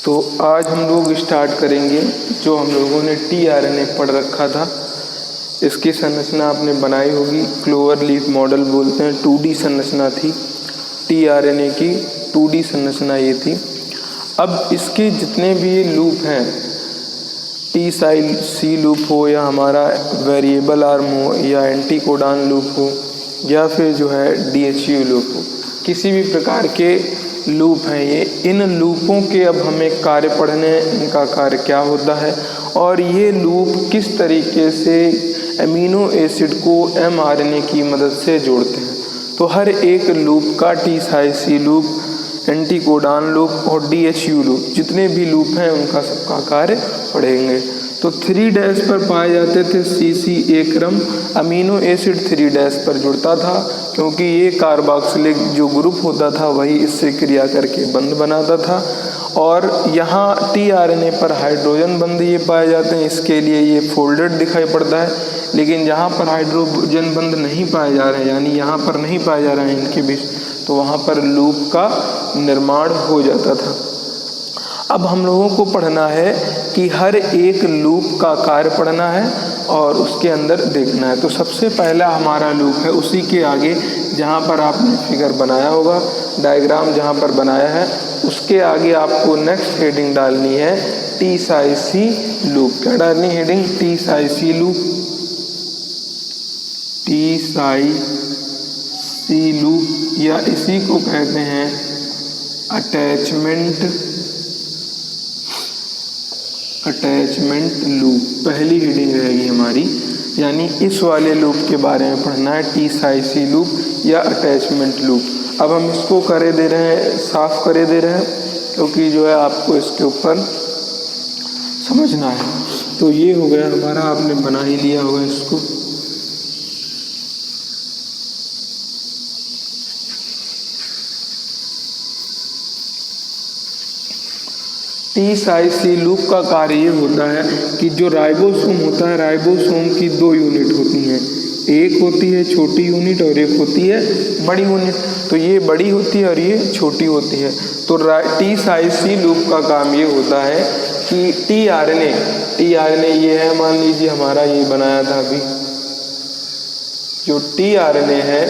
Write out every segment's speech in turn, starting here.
तो आज हम लोग स्टार्ट करेंगे जो हम लोगों ने टीआरएनए पढ़ रखा था। इसकी संरचना आपने बनाई होगी, क्लोवर लीफ मॉडल बोलते हैं। 2D संरचना थी टीआरएनए की, 2D संरचना ये थी। अब इसके जितने भी लूप हैं, टी सी लूप हो या हमारा वेरिएबल आर्म हो या एंटी कोडान लूप हो या फिर जो है DHU लूप हो, किसी भी प्रकार के लूप हैं ये। इन लूपों के अब हमें कार्य पढ़ने, इनका कार्य क्या होता है और ये लूप किस तरीके से अमीनो एसिड को mRNA की मदद से जोड़ते हैं। तो हर एक लूप का T loop, anti codon loop और DHU लूप, जितने भी लूप हैं उनका सबका कार्य पढ़ेंगे। तो 3' पर पाए जाते थे CCA क्रम, अमीनो एसिड 3' पर जुड़ता था क्योंकि ये कार्बोक्सिलिक जो ग्रुप होता था वही इससे क्रिया करके बंध बनाता था। और यहाँ टीआरएनए पर हाइड्रोजन बंध ये पाए जाते हैं, इसके लिए ये फोल्डेड दिखाई पड़ता है। लेकिन जहाँ पर हाइड्रोजन बंध नहीं पाए जा रहे हैं, यानी यहाँ पर नहीं पाए जा रहे हैं इनके बीच, तो वहाँ पर लूप का निर्माण हो जाता था। अब हम लोगों को पढ़ना है कि हर एक लूप का कार्य पढ़ना है और उसके अंदर देखना है। तो सबसे पहला हमारा लूप है, उसी के आगे जहाँ पर आपने फिगर बनाया होगा, डायग्राम जहाँ पर बनाया है, उसके आगे आपको नेक्स्ट हेडिंग डालनी है टी लूप। क्या डालनी heading? T loop, T loop, या इसी को कहते हैं अटैचमेंट लूप। पहली हेडिंग रहेगी हमारी, यानी इस वाले लूप के बारे में पढ़ना है, टी लूप या अटैचमेंट लूप। अब हम इसको करे दे रहे हैं, साफ करे दे रहे हैं, क्योंकि जो है आपको इसके ऊपर समझना है। तो ये हो गया हमारा, आपने बना ही लिया होगा इसको। टी लूप का कार्य ये होता है कि जो राइबोसोम होता है, राइबोसोम की 2 यूनिट होती हैं, एक होती है छोटी यूनिट और एक होती है बड़ी यूनिट। तो ये बड़ी होती है और ये छोटी होती है। तो टी लूप का काम ये होता है कि टीआरएनए ये है, मान लीजिए हमारा ये बनाया था अभी जो टीआरएनए है,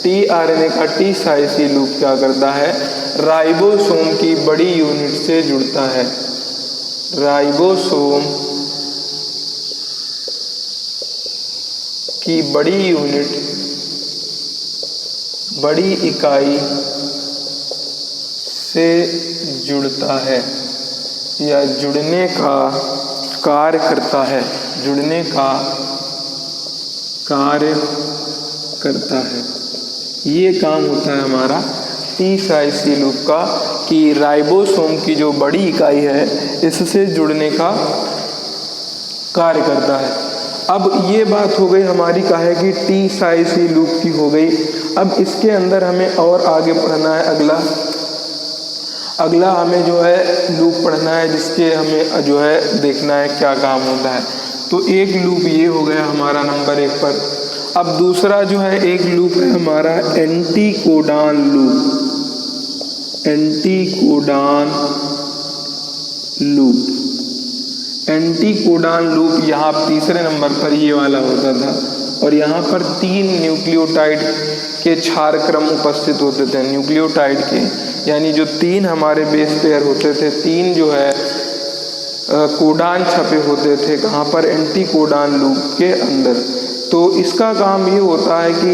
टीआरएनए का टी लूप क्या करता है, राइबोसोम की बड़ी यूनिट से जुड़ता है। राइबोसोम की बड़ी यूनिट, बड़ी इकाई से जुड़ता है या जुड़ने का कार्य करता है, जुड़ने का कार्य करता है। ये काम होता है हमारा टी लूप का कि राइबोसोम की जो बड़ी इकाई है इससे जुड़ने का कार्य करता है। अब ये बात हो गई हमारी काहे की टी लूप की हो गई। अब इसके अंदर हमें और आगे पढ़ना है, अगला हमें जो है लूप पढ़ना है, जिसके हमें जो है देखना है क्या काम होता है। तो एक लूप ये हो गया हमारा नंबर 1 पर। अब दूसरा जो है एक लूप है हमारा anti codon loop, anti codon loop. Anti codon loop यहाँ तीसरे नंबर पर ये वाला होता था और यहाँ पर 3 न्यूक्लियोटाइड के क्षार क्रम उपस्थित होते थे। न्यूक्लियोटाइड के यानी जो 3 हमारे बेस पेयर होते थे, 3 जो है कोडान छपे होते थे, कहाँ पर? एंटी कोडान लूप के अंदर। तो इसका काम ये होता है कि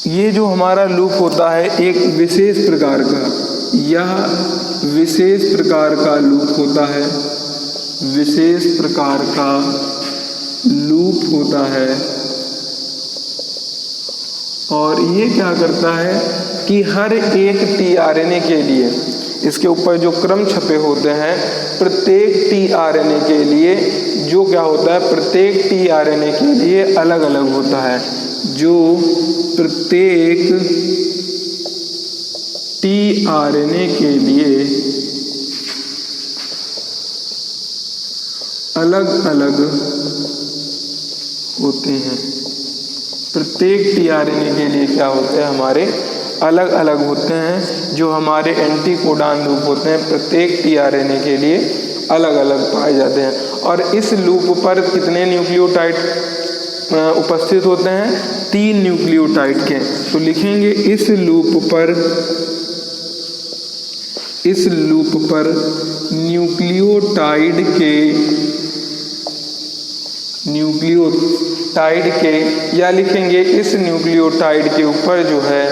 ये जो हमारा लूप होता है एक विशेष प्रकार का, यह विशेष प्रकार का लूप होता है, विशेष प्रकार का लूप होता है। और ये क्या करता है कि हर एक टीआरएनए के लिए, इसके ऊपर जो क्रम छपे होते हैं, प्रत्येक टीआरएनए के लिए जो क्या होता है, प्रत्येक टीआरएनए के लिए अलग अलग होता है। जो प्रत्येक टीआरएनए के लिए अलग अलग होते हैं, प्रत्येक टीआरएनए के लिए क्या होते हैं हमारे अलग अलग होते हैं जो हमारे एंटीकोडान लूप होते हैं, प्रत्येक टीआरएनए के लिए अलग अलग पाए जाते हैं। और इस लूप पर कितने न्यूक्लियोटाइड उपस्थित होते हैं? 3 न्यूक्लियोटाइड के। तो लिखेंगे इस लूप पर न्यूक्लियोटाइड के या लिखेंगे इस न्यूक्लियोटाइड के ऊपर जो है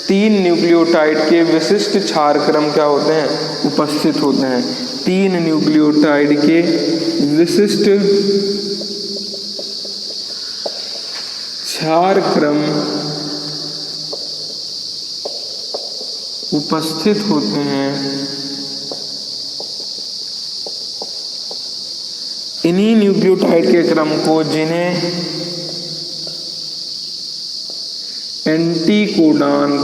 3 न्यूक्लियोटाइड के विशिष्ट क्षार क्रम क्या होते हैं? उपस्थित होते हैं। 3 न्यूक्लियोटाइड के विशिष्ट क्षार क्रम उपस्थित होते हैं। इन्हीं न्यूक्लियोटाइड के क्रम को जिन्हें एंटीकोडान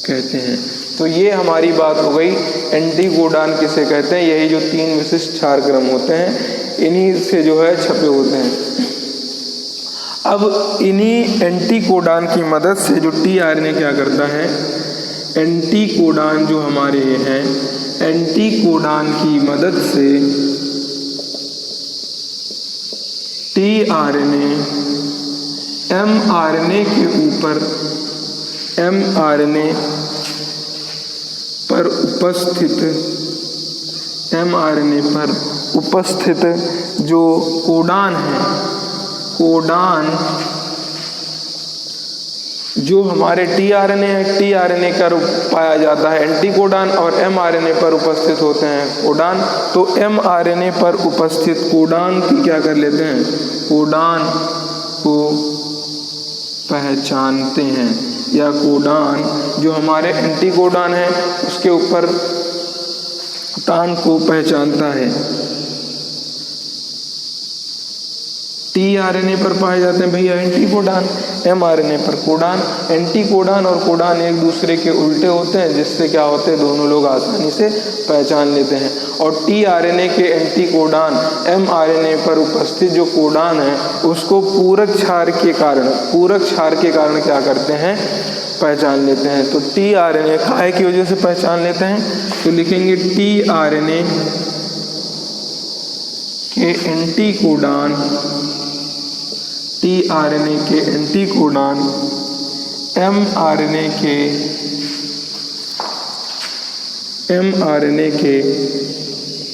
कहते हैं, तो ये हमारी बात हो गई। एंटीकोडान किसे कहते हैं? यही जो 3 विशिष्ट क्षार क्रम होते हैं, इन्हीं से जो है छपे होते हैं। अब इन्हीं एंटीकोडान की मदद से जो टीआरएनए क्या करता है, एंटीकोडान जो हमारे हैं, एंटीकोडान की मदद से टीआरएनए एमआरएनए के ऊपर एमआरएनए पर उपस्थित जो कोडान है, कोडान जो हमारे टीआरएनए है, टीआरएनए का रूप पाया जाता है एंटीकोडान, और एमआरएनए पर उपस्थित होते हैं कोडान। तो एमआरएनए पर उपस्थित कोडान की क्या कर लेते हैं? कोडान को पहचानते हैं, या कोडान जो हमारे एंटीकोडान है उसके ऊपर कोडान को पहचानता है। टीआरएनए पर पाए जाते हैं भैया एंटीकोडान, एमआरएनए पर कोडान। एंटीकोडान और कोडान एक दूसरे के उल्टे होते हैं, जिससे क्या होते हैं, दोनों लोग आसानी से पहचान लेते हैं। और टीआरएनए के एंटीकोडान एमआरएनए पर उपस्थित जो कोडान है उसको पूरक क्षार के कारण क्या करते हैं? पहचान लेते हैं। तो टीआरएनए काहे की वजह से पहचान लेते हैं? तो लिखेंगे टीआरएनए के एंटीकोडान एमआरएनए के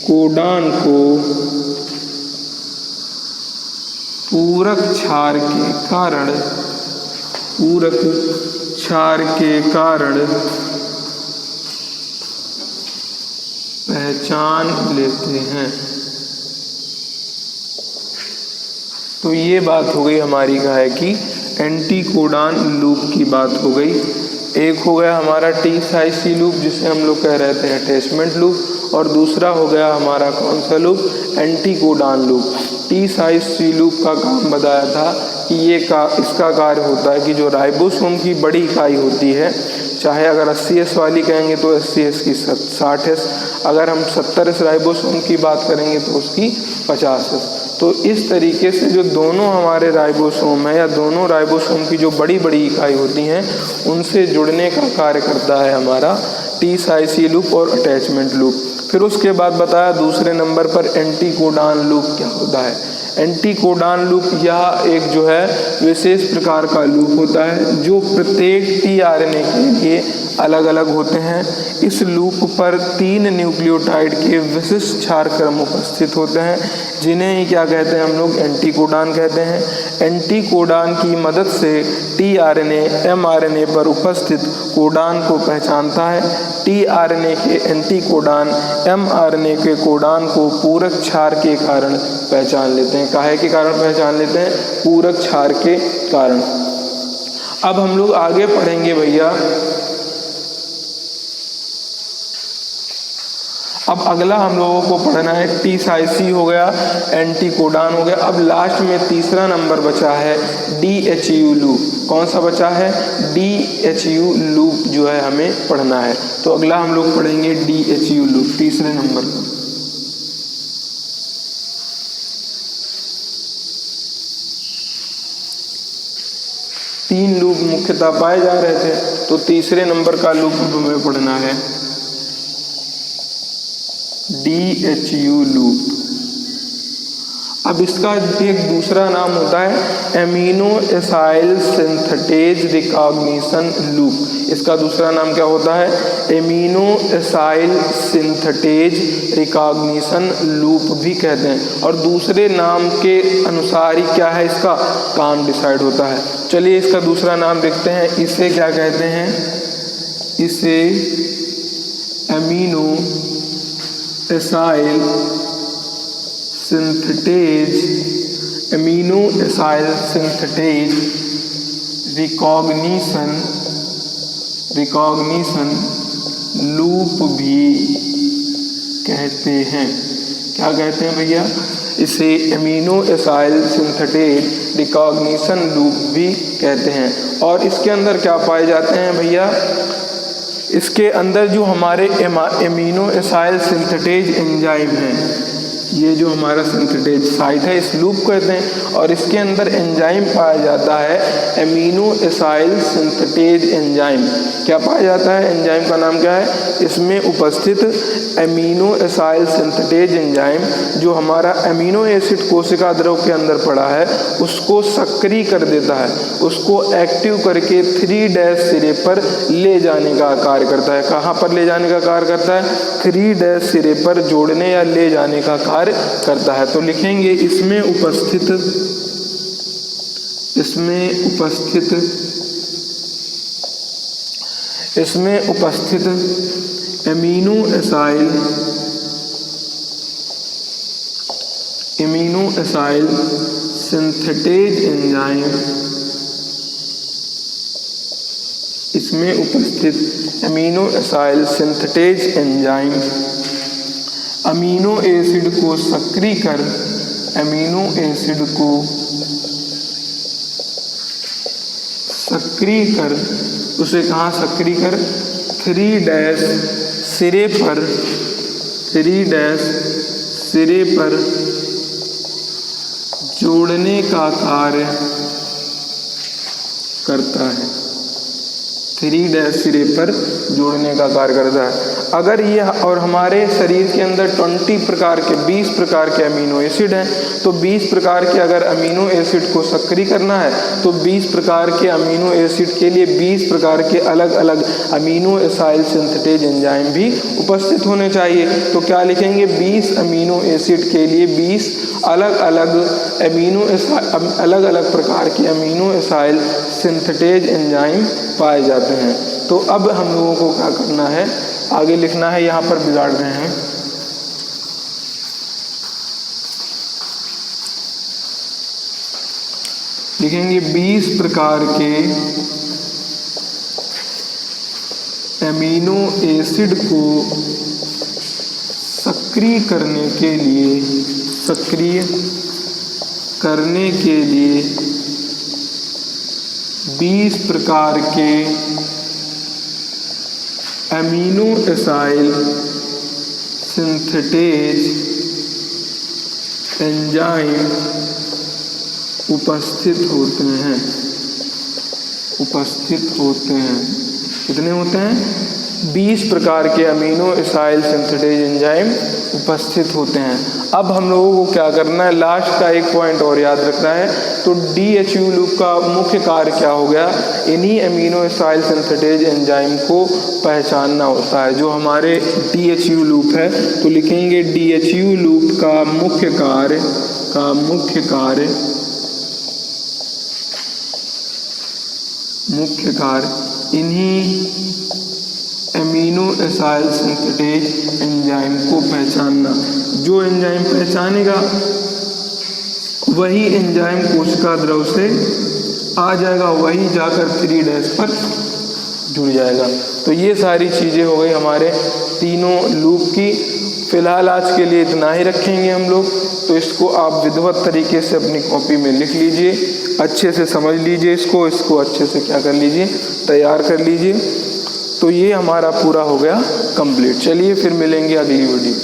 कोडान को पूरक क्षार के कारण पहचान लेते हैं। तो ये बात हो गई हमारी क्या है कि एंटीकोडान लूप की बात हो गई। एक हो गया हमारा टी साइज सी लूप, जिसे हम लोग कह रहे थे अटैचमेंट लूप, और दूसरा हो गया हमारा कौन सा लूप? एंटीकोडान लूप। टी साइज सी लूप का काम बताया था कि इसका कार्य होता है कि जो राइबोसोम की बड़ी इकाई होती है, चाहे अगर 80S वाली कहेंगे तो 80S की 60S, अगर हम 70S राइबोसोम की बात करेंगे तो उसकी 50S। तो इस तरीके से जो दोनों हमारे राइबोसोम है, या दोनों राइबोसोम की जो बड़ी बड़ी इकाई होती हैं, उनसे जुड़ने का कार्य करता है हमारा टी साइज सी लूप और अटैचमेंट लूप। फिर उसके बाद बताया दूसरे नंबर पर एंटीकोडान लूप क्या होता है। एंटीकोडान लूप यह एक जो है विशेष प्रकार का लूप होता है जो प्रत्येक टीआरएनए के लिए अलग अलग होते हैं। इस लूप पर 3 न्यूक्लियोटाइड के विशिष्ट क्षार क्रम उपस्थित होते हैं, जिन्हें ही क्या कहते हैं हम लोग? एंटीकोडान कहते हैं। एंटीकोडान की मदद से टीआरएनए एमआरएनए पर उपस्थित कोडान को पहचानता है। टीआरएनए के एंटीकोडान एमआरएनए के कोडान को पूरक क्षार के कारण पहचान लेते हैं। काहे के कारण पहचान लेते हैं? पूरक क्षार के कारण। अब हम लोग आगे पढ़ेंगे भैया। अब अगला हम लोगों को पढ़ना है टी साइज सी हो गया, एंटीकोडान हो गया। अब लास्ट में तीसरा नंबर बचा है डीएचयू लूप। कौन सा बचा है? डीएचयू लूप जो है हमें पढ़ना है। तो अगला हम लोग पढ़ेंगे डीएचयू लूप, तीसरे नंबर पर। 3 लूप मुख्यतः पाए जा रहे थे, तो तीसरे नंबर का लूप हमें पढ़ना है DHU लूप। अब इसका एक दूसरा नाम होता है amino acyl synthetase recognition loop. इसका दूसरा नाम क्या होता है? Amino acyl synthetase recognition loop भी कहते हैं, और दूसरे नाम के अनुसार ही क्या है इसका काम डिसाइड होता है। चलिए इसका दूसरा नाम देखते हैं, इसे क्या कहते हैं? इसे amino acyl synthetase recognition loop भी कहते हैं। क्या कहते हैं भैया? इसे amino acyl synthetase recognition loop भी कहते हैं। और इसके अंदर क्या पाए जाते हैं भैया? इसके अंदर जो हमारे एमिनो एसाइल सिंथेटेज एंजाइम है, ये जो हमारा सिंथेटेज साइट है इस लूप कहते हैं, और इसके अंदर एंजाइम पाया जाता है एमिनो एसाइल सिंथेटेज एंजाइम। क्या पाया जाता है? एंजाइम का नाम क्या है? इसमें उपस्थित एमिनो एसाइल सिंथेटेज एंजाइम जो हमारा एमिनो एसिड कोशिका द्रव के अंदर पड़ा है उसको सक्रिय कर देता है, उसको एक्टिव करके 3' सिरे पर ले जाने का कार्य करता है। कहाँ पर ले जाने का कार्य करता है? 3' सिरे पर जोड़ने या ले जाने का कार्य करता है। तो लिखेंगे इसमें उपस्थित एमिनो एसाइल सिंथेटेज एंजाइम, इसमें उपस्थित amino acyl synthetase enzyme amino acid को सक्रिय कर उसे कहाँ सक्रिय कर? 3' सिरे पर जोड़ने का कार्य करता है। 3' सिरे पर जोड़ने का कार्य करता है। अगर ये और हमारे शरीर के अंदर 20 प्रकार के अमीनो एसिड हैं, तो 20 प्रकार के अगर अमीनो एसिड को सक्रिय करना है तो 20 प्रकार के अमीनो एसिड के लिए 20 प्रकार के अलग अलग अमीनो एसाइल सिंथेटेज एंजाइम भी उपस्थित होने चाहिए। तो क्या लिखेंगे? 20 अमीनो एसिड के लिए 20 अलग अलग प्रकार के अमीनो एसाइल सिंथेटेज एंजाइम पाए जाते हैं। तो अब हम लोगों को क्या करना है? आगे लिखना है, यहाँ पर बिगाड़ रहे हैं। लिखेंगे 20 प्रकार के एमिनो एसिड को सक्रिय करने के लिए 20 प्रकार के एमिनो एसाइल सिंथेटेज एंजाइम उपस्थित होते हैं। कितने होते हैं? 20 प्रकार के अमीनो एसाइल सिंथेटेज एंजाइम उपस्थित होते हैं। अब हम लोगों को क्या करना है? लास्ट का एक पॉइंट और याद रखना है। तो DHU लूप का मुख्य कार्य क्या हो गया? इन्हीं अमीनो एसाइल सिंथेटेज एंजाइम को पहचानना होता है, जो हमारे DHU लूप है। तो लिखेंगे DHU लूप का मुख्य कार्य इन्हीं एमिनो एसाइल सिंथेटेज एंजाइम को पहचानना। जो एंजाइम पहचानेगा वही एंजाइम कोशिका द्रव से आ जाएगा, वही जाकर 3' पर जुड़ जाएगा। तो ये सारी चीज़ें हो गई हमारे तीनों लूप की। फिलहाल आज के लिए इतना ही रखेंगे हम लोग। तो इसको आप विधिवत तरीके से अपनी कॉपी में लिख लीजिए, अच्छे से समझ लीजिए, इसको अच्छे से क्या कर लीजिए, तैयार कर लीजिए। तो ये हमारा पूरा हो गया कंप्लीट। चलिए फिर मिलेंगे अगली वीडियो।